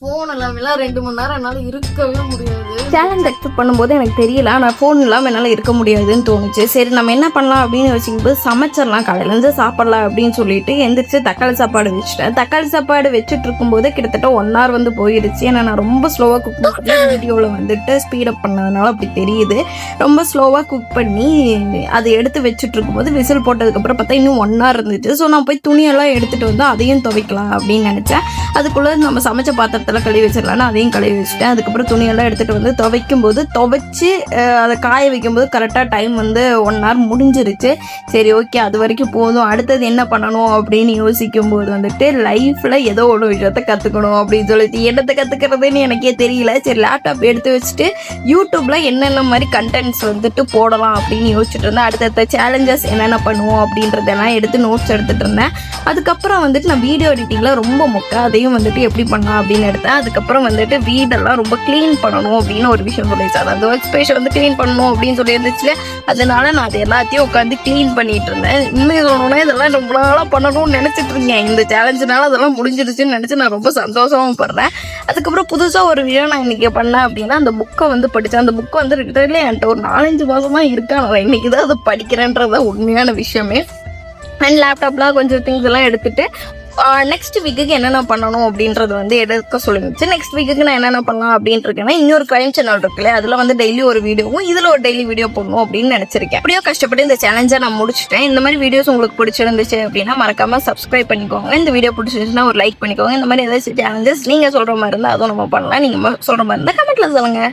Phone இல்லாமலாம் 2 மணி நேரம் என்னால் இருக்கவே முடியாது. சேலஞ்ச் அக்செப்ட் பண்ணும்போது எனக்கு தெரியல, ஆனால் ஃபோன் இல்லாமல் என்னால் இருக்க முடியாதுன்னு தோணுச்சு. சரி நம்ம என்ன பண்ணலாம் அப்படின்னு யோசிக்கும்போது சமைச்சிடலாம், காலையிலேருந்து சாப்பிட்லாம் அப்படின்னு சொல்லிட்டு எந்திரிச்சு தக்காளி சாப்பாடு வச்சுட்டேன். தக்காளி சாப்பாடு வச்சுட்டு இருக்கும்போது கிட்டத்தட்ட 1 hour வந்து போயிடுச்சு. ஏன்னா நான் ரொம்ப ஸ்லோவாக குக் பண்ணி வீடியோவில் வந்துட்டு ஸ்பீடப் பண்ணதுனால அப்படி தெரியுது. ரொம்ப ஸ்லோவாக குக் பண்ணி அதை எடுத்து வச்சுட்டு இருக்கும்போது விசில் போட்டதுக்கப்புறம் பார்த்தா இன்னும் 1 hour இருந்துச்சு. ஸோ நான் போய் துணியெல்லாம் எடுத்துகிட்டு வந்து அதையும் துவைக்கலாம் அப்படின்னு நினச்சேன். அதுக்குள்ளே நம்ம சமைச்ச பாத்திரத்தில் கழுவி வச்சிடலான்னு அதையும் கழுவி வச்சுட்டேன். அதுக்கப்புறம் துணியெல்லாம் எடுத்துகிட்டு வந்து துவைச்சி அதை காய வைக்கும்போது கரெக்டாக டைம் வந்து 1 hour முடிஞ்சிருச்சு. சரி ஓகே, அது வரைக்கும் போதும். அடுத்தது என்ன பண்ணணும் அப்படின்னு யோசிக்கும்போது வந்துட்டு லைஃப்பில் ஏதோ ஒரு விஷயத்த கற்றுக்கணும் அப்படின்னு சொல்லிட்டு என்னத்தை கற்றுக்கிறதுன்னு எனக்கே தெரியல. சரி லேப்டாப் எடுத்து வச்சுட்டு யூடியூப்பில் என்னென்ன மாதிரி கண்டென்ட்ஸ் வந்துட்டு போடலாம் அப்படின்னு யோசிச்சுட்டு இருந்தேன். அடுத்தடுத்த சேலஞ்சஸ் என்னென்ன பண்ணுவோம் அப்படின்றதெல்லாம் எடுத்து நோட்ஸ் எடுத்துகிட்டு இருந்தேன். அதுக்கப்புறம் வந்துட்டு நான் வீடியோ எடிட்டிங்கில் ரொம்ப மொக்கை, அதையும் வந்துட்டு எப்படி பண்ணலாம் அப்படின்னு எடுத்தேன். அதுக்கப்புறம் வந்துட்டு வீடெல்லாம் ரொம்ப க்ளீன் பண்ணணும் அப்படின்னு ஒரு விஷயம் சொல்லிச்சு. அந்த ஒர்க் ஸ்பேஸை வந்து க்ளீன் பண்ணணும் அப்படின்னு சொல்லி இருந்துச்சுல, அதனால நான் அது எல்லாத்தையும் உட்காந்து க்ளீன் பண்ணிட்டு இருந்தேன். இன்னும் சொல்லணும்னா இதெல்லாம் ரொம்ப நாளாக பண்ணணும்னு நினச்சிட்டு இருந்தேன். இந்த சேலஞ்சுனால அதெல்லாம் முடிஞ்சிருச்சுன்னு நினச்சி நான் ரொம்ப சந்தோஷமும் படுறேன். அதுக்கப்புறம் புதுசாக ஒரு விஷயம் நான் இன்றைக்கி பண்ணேன் அப்படின்னா, அந்த புக்கை வந்து படித்தேன். அந்த புக்கை வந்து ரிட்டர்லே என்கிட்ட ஒரு 4-5 மாதமாக இருக்கா. நான் இன்றைக்கி தான் அதை படிக்கிறேன்றத உண்மையான விஷயமே. அண்ட் லேப்டாப்லாம் கொஞ்சம் திங்ஸ் எல்லாம் எடுத்துகிட்டு நெக்ஸ்ட் வீக்குக்கு என்னென்ன பண்ணணும் அப்படின்றது வந்து எடுக்க சொல்லிருந்துச்சு. நெக்ஸ்ட் வீக்குக்கு நான் என்னென்ன பண்ணலாம் அப்படின்ட்டு இருக்கேன்னா, இன்னொரு கிரைம் சேனல் இருக்குல்ல, அதில் வந்து டெய்லி ஒரு வீடியோவும் இதில் ஒரு டெய்லி வீடியோ போடணும் அப்படின்னு நினச்சிருக்கேன். அப்படியோ கஷ்டப்பட்டு இந்த சேலஞ்சை நான் முடிச்சிட்டேன். இந்த மாதிரி வீடியோஸ் உங்களுக்கு பிடிச்சிருந்துச்சு அப்படின்னா மறக்காமல் சப்ஸ்கிரைப் பண்ணிக்கோங்க. இந்த வீடியோ பிடிச்சிருந்துச்சுன்னா ஒரு லைக் பண்ணிக்கோங்க. இந்த மாதிரி ஏதாச்சும் சேலஞ்சஸ் நீங்கள் சொல்கிற மாதிரி இருந்தால் அதுவும் நம்ம பண்ணலாம். நீங்கள் சொல்கிற மாதிரி இருந்தால் கமெண்ட்டில் சொல்லுங்கள்.